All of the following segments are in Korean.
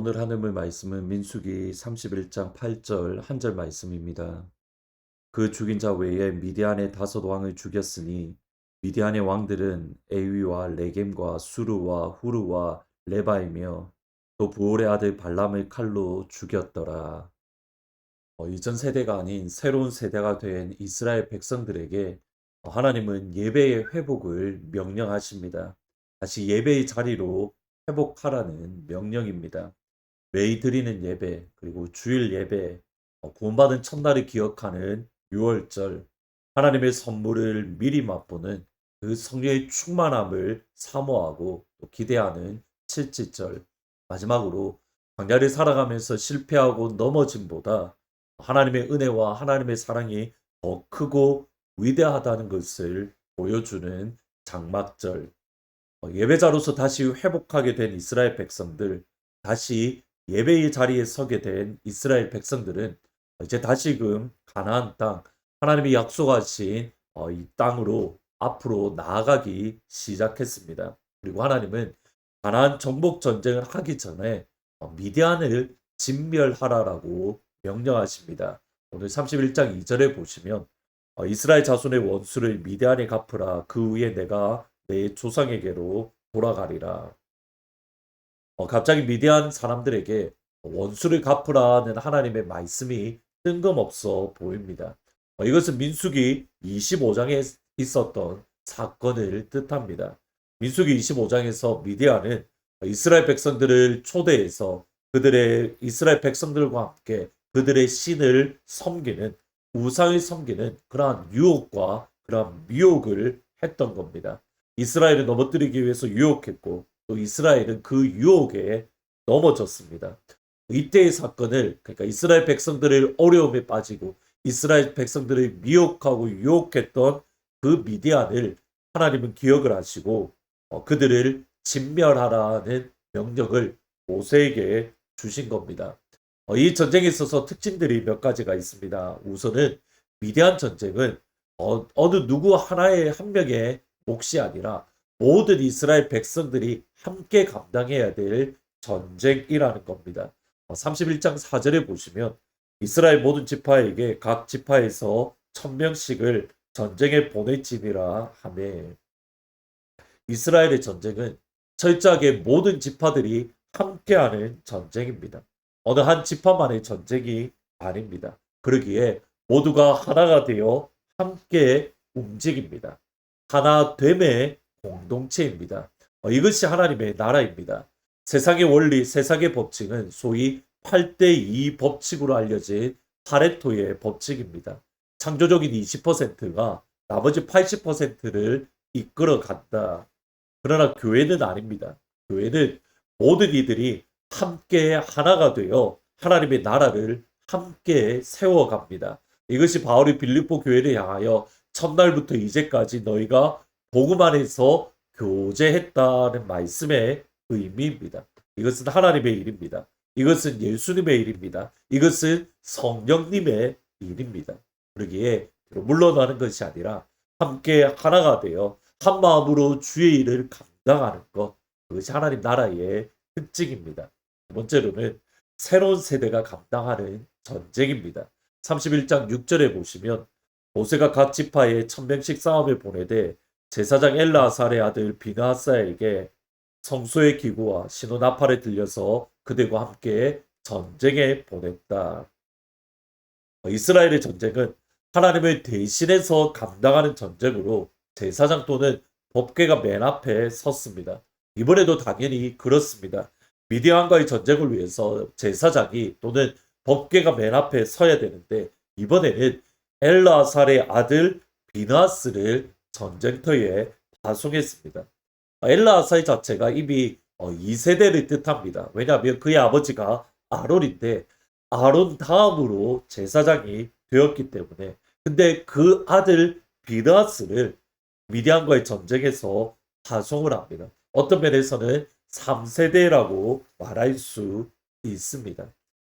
오늘 하늘 말씀은 민수기 31장 8절 한 절 말씀입니다. 그 죽인 자 외에 미디안의 5왕을 죽였으니 미디안의 왕들은 에위와 레겜과 수르와 후르와 레바이며 또 부올의 아들 발람을 칼로 죽였더라. 이전 세대가 아닌 새로운 세대가 된 이스라엘 백성들에게 하나님은 예배의 회복을 명령하십니다. 다시 예배의 자리로 회복하라는 명령입니다. 매일 드리는 예배, 그리고 주일 예배, 구원받은 첫날을 기억하는 유월절, 하나님의 선물을 미리 맛보는 그 성령의 충만함을 사모하고 또 기대하는 칠칠절, 마지막으로 광야를 살아가면서 실패하고 넘어짐보다 하나님의 은혜와 하나님의 사랑이 더 크고 위대하다는 것을 보여주는 장막절, 예배자로서 다시 회복하게 된 이스라엘 백성들, 다시 예배의 자리에 서게 된 이스라엘 백성들은 이제 다시금 가나안 땅, 하나님이 약속하신 이 땅으로 앞으로 나아가기 시작했습니다. 그리고 하나님은 가나안 정복 전쟁을 하기 전에 미디안을 진멸하라라고 명령하십니다. 오늘 31장 2절에 보시면 이스라엘 자손의 원수를 미디안에 갚으라. 그 후에 내가 내 조상에게로 돌아가리라. 갑자기 미디안 사람들에게 원수를 갚으라는 하나님의 말씀이 뜬금없어 보입니다. 이것은 민수기 25장에 있었던 사건을 뜻합니다. 민수기 25장에서 미디안은 이스라엘 백성들을 초대해서 그들의 이스라엘 백성들과 함께 그들의 신을 섬기는, 우상을 섬기는 그러한 유혹과 그러한 미혹을 했던 겁니다. 이스라엘을 넘어뜨리기 위해서 유혹했고 또 이스라엘은 그 유혹에 넘어졌습니다. 이때의 사건을, 그러니까 이스라엘 백성들을 어려움에 빠지고 이스라엘 백성들을 미혹하고 유혹했던 그 미디안을 하나님은 기억을 하시고 그들을 진멸하라는 명령을 모세에게 주신 겁니다. 이 전쟁에 있어서 특징들이 몇 가지가 있습니다. 우선은 미디안 전쟁은 어느 누구 하나의 한 명의 몫이 아니라 모든 이스라엘 백성들이 함께 감당해야 될 전쟁이라는 겁니다. 31장 4절에 보시면 이스라엘 모든 지파에게 각 지파에서 1000명씩을 전쟁에 보낼지니라 하매, 이스라엘의 전쟁은 철저하게 모든 지파들이 함께하는 전쟁입니다. 어느 한 지파만의 전쟁이 아닙니다. 그러기에 모두가 하나가 되어 함께 움직입니다. 하나됨의 공동체입니다. 이것이 하나님의 나라입니다. 세상의 원리, 세상의 법칙은 소위 8대2 법칙으로 알려진 파레토의 법칙입니다. 창조적인 20%가 나머지 80%를 이끌어 간다. 그러나 교회는 아닙니다. 교회는 모든 이들이 함께 하나가 되어 하나님의 나라를 함께 세워갑니다. 이것이 바울이 빌립보 교회를 향하여 첫날부터 이제까지 너희가 복음 안에서 교제했다는 말씀의 의미입니다. 이것은 하나님의 일입니다. 이것은 예수님의 일입니다. 이것은 성령님의 일입니다. 그러기에 물러나는 것이 아니라 함께 하나가 되어 한 마음으로 주의 일을 감당하는 것, 그것이 하나님 나라의 특징입니다. 두 번째로는 새로운 세대가 감당하는 전쟁입니다. 31장 6절에 보시면 모세가 각 지파에 1000명씩 싸움을 보내되 제사장 엘라아살의 아들 비나하사에게 성소의 기구와 신호 나팔에 들려서 그들과 함께 전쟁에 보냈다. 이스라엘의 전쟁은 하나님을 대신해서 감당하는 전쟁으로 제사장 또는 법궤가 맨 앞에 섰습니다. 이번에도 당연히 그렇습니다. 미디안과의 전쟁을 위해서 제사장이 또는 법궤가 맨 앞에 서야 되는데 이번에는 엘라살의 아들 비나스를 전쟁터에 파송했습니다. 엘라살 자체가 이미 2세대를 뜻합니다. 왜냐하면 그의 아버지가 아론인데 아론 다음으로 제사장이 되었기 때문에. 근데 그 아들 비나스를 미디안과의 전쟁에서 파송을 합니다. 어떤 면에서는 3세대라고 말할 수 있습니다.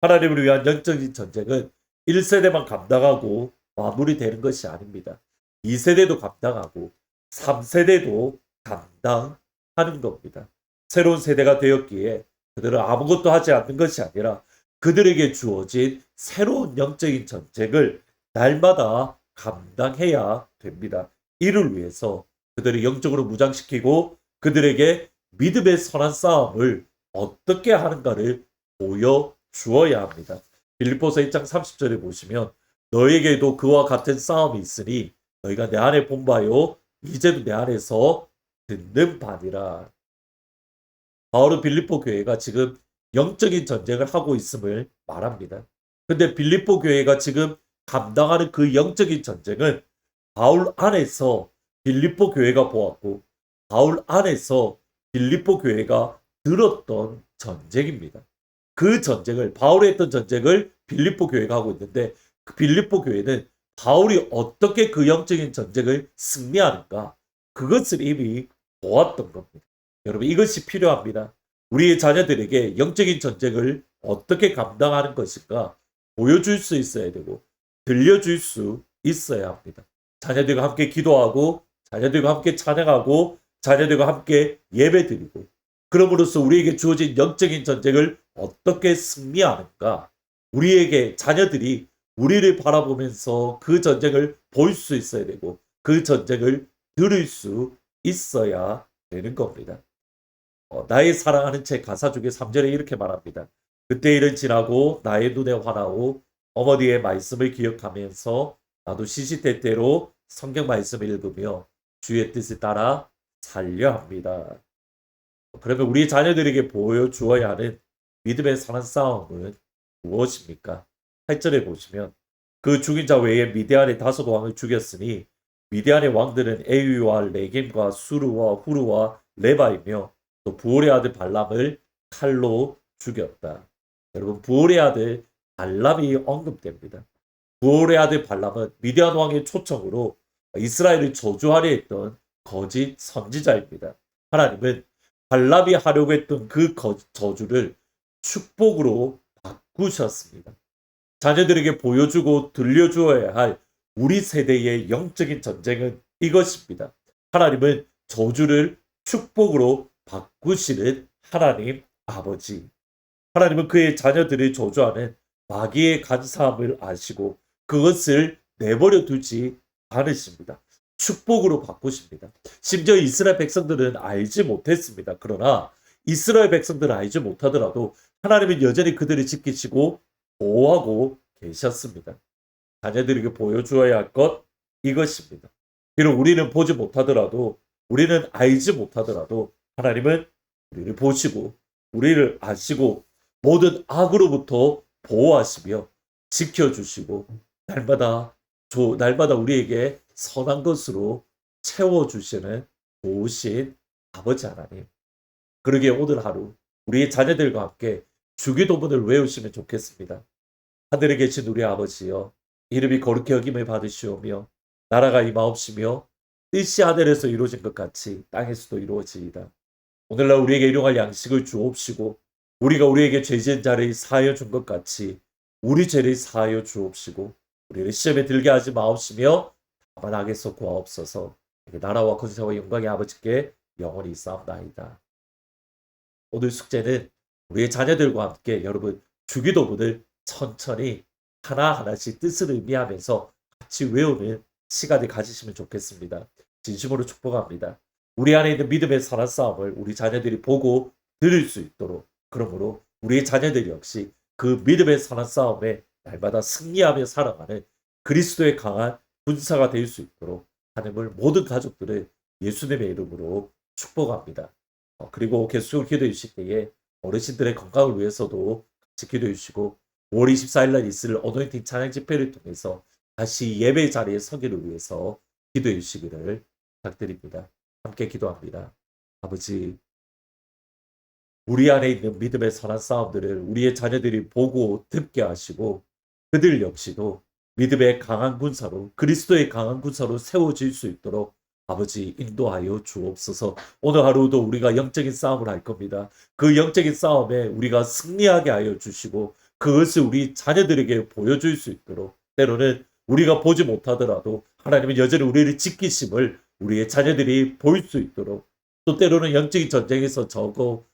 하나님을 위한 영적인 전쟁은 1세대만 감당하고 마무리되는 것이 아닙니다. 2세대도 감당하고 3세대도 감당하는 겁니다. 새로운 세대가 되었기에 그들은 아무것도 하지 않는 것이 아니라 그들에게 주어진 새로운 영적인 전쟁을 날마다 감당해야 됩니다. 이를 위해서 그들을 영적으로 무장시키고 그들에게 믿음의 선한 싸움을 어떻게 하는가를 보여주어야 합니다. 빌립보서 1장 30절에 보시면 너에게도 그와 같은 싸움이 있으니 너희가 내 안에 본 바요 이제도 내 안에서 듣는 바니라. 바울은 빌립보 교회가 지금 영적인 전쟁을 하고 있음을 말합니다. 근데 빌립보 교회가 지금 감당하는 그 영적인 전쟁은 바울 안에서 빌립보 교회가 보았고 바울 안에서 빌립보 교회가 들었던 전쟁입니다. 그 전쟁을 바울이 했던 전쟁을 빌립보 교회가 하고 있는데 그 빌립보 교회는 바울이 어떻게 그 영적인 전쟁을 승리하는가 그것을 이미 보았던 겁니다. 여러분 이것이 필요합니다. 우리의 자녀들에게 영적인 전쟁을 어떻게 감당하는 것인가 보여줄 수 있어야 되고 들려줄 수 있어야 합니다. 자녀들과 함께 기도하고 자녀들과 함께 찬양하고 자녀들과 함께 예배드리고 그럼으로써 우리에게 주어진 영적인 전쟁을 어떻게 승리하는가 우리에게 자녀들이 우리를 바라보면서 그 전쟁을 볼 수 있어야 되고 그 전쟁을 들을 수 있어야 되는 겁니다. 나의 사랑하는 책 가사 중에 3절에 이렇게 말합니다. 그때 일은 지나고 나의 눈에 환하오 어머니의 말씀을 기억하면서 나도 시시때때로 성경 말씀을 읽으며 주의 뜻을 따라 살려 합니다. 그러면 우리 자녀들에게 보여주어야 하는 믿음의 선한 싸움은 무엇입니까? 8절에 보시면 그 죽인 자 외에 미디안의 5 왕을 죽였으니 미디안의 왕들은 에위와 레겜과 수르와 후르와 레바이며 또 부올의 아들 발람을 칼로 죽였다. 여러분 부올의 아들 발람이 언급됩니다. 부올의 아들 발람은 미디안 왕의 초청으로 이스라엘을 저주하려 했던 거짓 선지자입니다. 하나님은 발람이 하려고 했던 그 저주를 축복으로 바꾸셨습니다. 자녀들에게 보여주고 들려주어야 할 우리 세대의 영적인 전쟁은 이것입니다. 하나님은 저주를 축복으로 바꾸시는 하나님 아버지. 하나님은 그의 자녀들을 저주하는 마귀의 간사함을 아시고 그것을 내버려 두지 않으십니다. 축복으로 바꾸십니다. 심지어 이스라엘 백성들은 알지 못했습니다. 그러나 이스라엘 백성들은 알지 못하더라도 하나님은 여전히 그들을 지키시고 보호하고 계셨습니다. 자녀들에게 보여주어야 할 것 이것입니다. 비록 우리는 보지 못하더라도 우리는 알지 못하더라도 하나님은 우리를 보시고 우리를 아시고 모든 악으로부터 보호하시며 지켜주시고 날마다 우리에게 선한 것으로 채워주시는 좋으신 아버지 하나님. 그러기에 오늘 하루 우리의 자녀들과 함께 주기도문을 외우시면 좋겠습니다. 하늘에 계신 우리 아버지여 이름이 거룩히 여김을 받으시오며 나라가 임하옵시며 뜻이 하늘에서 이루어진 것 같이 땅에서도 이루어지이다. 오늘날 우리에게 일용할 양식을 주옵시고 우리가 우리에게 죄 지은 자를 사하여 준 것 같이 우리 죄를 사하여 주옵시고 우리를 시험에 들게 하지 마옵시며 다만 악에서 구하옵소서. 나라와 권세와 영광의 아버지께 영원히 있사옵나이다. 오늘 숙제는 우리의 자녀들과 함께 여러분 주기도문을 천천히 하나하나씩 뜻을 의미하면서 같이 외우는 시간을 가지시면 좋겠습니다. 진심으로 축복합니다. 우리 안에 있는 믿음의 선한 싸움을 우리 자녀들이 보고 들을 수 있도록 그러므로 우리의 자녀들 역시 그 믿음의 선한 싸움에 날마다 승리하며 살아가는 그리스도의 강한 군사가 될 수 있도록 하나님을 모든 가족들을 예수님의 이름으로 축복합니다. 그리고 계속 기도해 주실 때에 어르신들의 건강을 위해서도 같이 기도해 주시고 5월 24일 날 있을 어노인팅 찬양 집회를 통해서 다시 예배 자리에 서기를 위해서 기도해 주시기를 부탁드립니다. 함께 기도합니다. 아버지, 우리 안에 있는 믿음의 선한 싸움들을 우리의 자녀들이 보고 듣게 하시고 그들 역시도 믿음의 강한 군사로 그리스도의 강한 군사로 세워질 수 있도록 아버지 인도하여 주옵소서. 오늘 하루도 우리가 영적인 싸움을 할 겁니다. 그 영적인 싸움에 우리가 승리하게 하여 주시고 그것을 우리 자녀들에게 보여줄 수 있도록 때로는 우리가 보지 못하더라도 하나님은 여전히 우리를 지키심을 우리의 자녀들이 볼 수 있도록 또 때로는 영적인 전쟁에서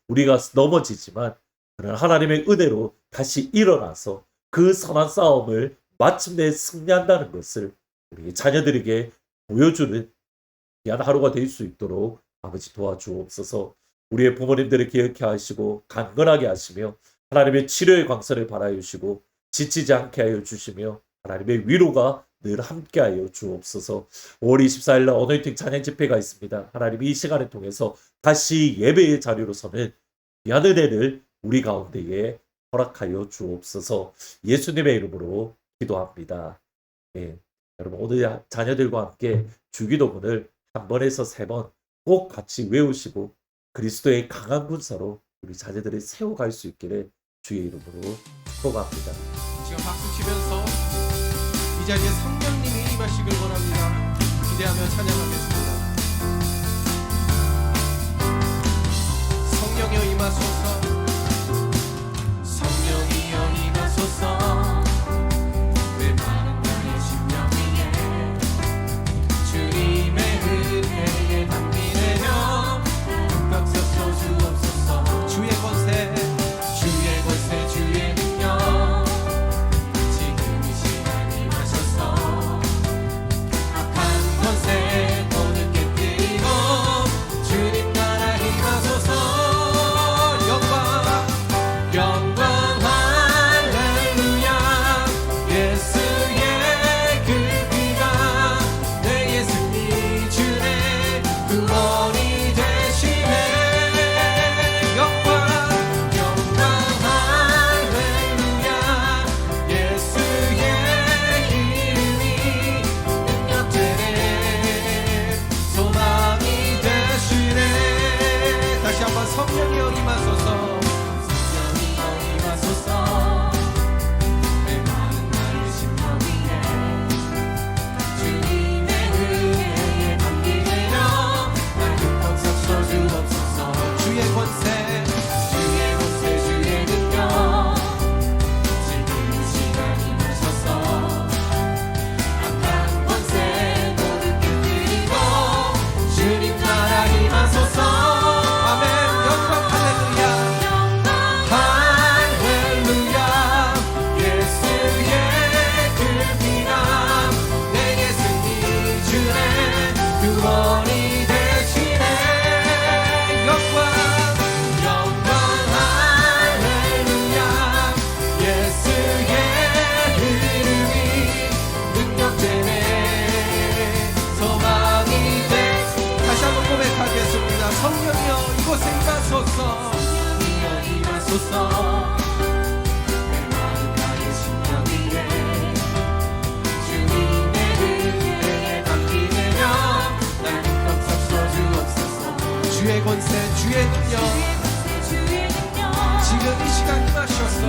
우리가 넘어지지만 그러나 하나님의 은혜로 다시 일어나서 그 선한 싸움을 마침내 승리한다는 것을 우리 자녀들에게 보여주는 귀한 하루가 될 수 있도록 아버지 도와주옵소서. 우리의 부모님들을 기억해 하시고 강건하게 하시며 하나님의 치료의 광선을 발하여주시고 지치지 않게 하여 주시며 하나님의 위로가 늘 함께하여 주옵소서. 5월 24일 날 어노인팅 찬양 집회가 있습니다. 하나님 이 시간을 통해서 다시 예배의 자리로 서는 귀한 은혜를 우리 가운데에 허락하여 주옵소서. 예수님의 이름으로 기도합니다. 네. 여러분 오늘 자녀들과 함께 주기도문을 한 번에서 3번 꼭 같이 외우시고 그리스도의 강한 군사로 우리 자녀들을 세워갈 수 있기를 주의 이름으로 축복합니다. 지금 박수 치면서 이 자리에 성령님이 임하시길 원합니다. 기대하며 찬양하겠습니다. 성령이여 임하소서. 성령이여 임하소서. 내 마음 나의 심령 위에 주님의 은혜에 담기내며 흠뻑 섞어주옵소서. 주의 권세 주의 능력 지금 이 시간 임하셔서 악한 권세 모두 깨뜨리고 주님 나라 임하소서. 영광 할렐루야. 예수의 그 피가 내게 승리 주네 구원이 되시네. 영광 할렐루야. 예수의 이름이 능력되네 소망이 되시네. 다시 한번 성령이여 임하소서. 내 마음 나의 심령 위에 주님의 은혜에 담기내며 날 흠뻑 섞어주옵소서. 주의 권세 주의 능력 지금 이 시간 임하셔서 악한 권세 모두 깨뜨리고 주님 나라 임하소서. 아멘. 영광 할렐루야. 할렐루야. 예수의 그 피가 내게 승리 주네 구원이 되시네. 영광 할렐루야. 예수의 이름이 능력되네 소망이 돼. 다시 한번 고백하겠습니다. 성령이여 이곳에 임하소서. 성령이여 임하소서. 내 마음 나의 심령 위에 주님의 은혜에 담기내며 날 흠뻑 섞어주옵소서. 주의 권세 주의 능력 지금 이 시간 임하셔서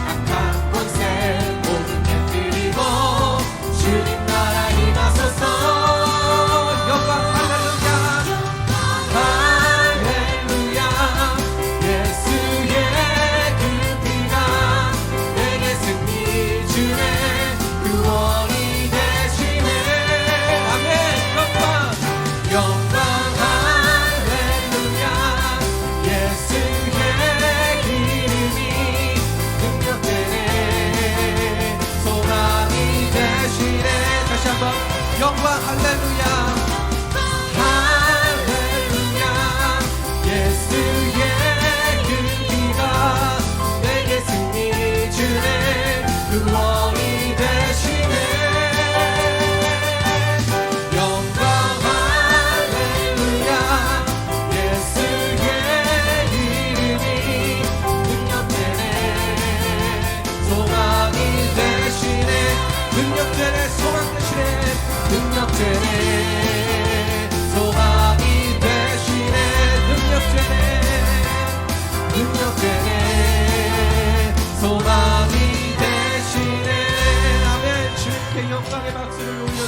악한 권세 모두 깨뜨리고 주님 나라 임하소서. 영광 할렐루야. 할렐루야. 예수의 그 피가 내게 승리 주네 구원이 되시네. 아멘. 영광 할렐루야. 예수의 이름이 능력되네 소망이 되시네. 다시 한번 영광 할렐루야. 할렐루야. 예수의 그 피가 내게 승리 주네 구원이 되시네. 영광 할렐루야. 예수의 이름이 능력되네 소망이 되시네. 능력되네 소망 되시네. 능력되네 소망이 되시네. 능력되네 소망이 되시네. 아멘. 주님께 영광의 박수를 올려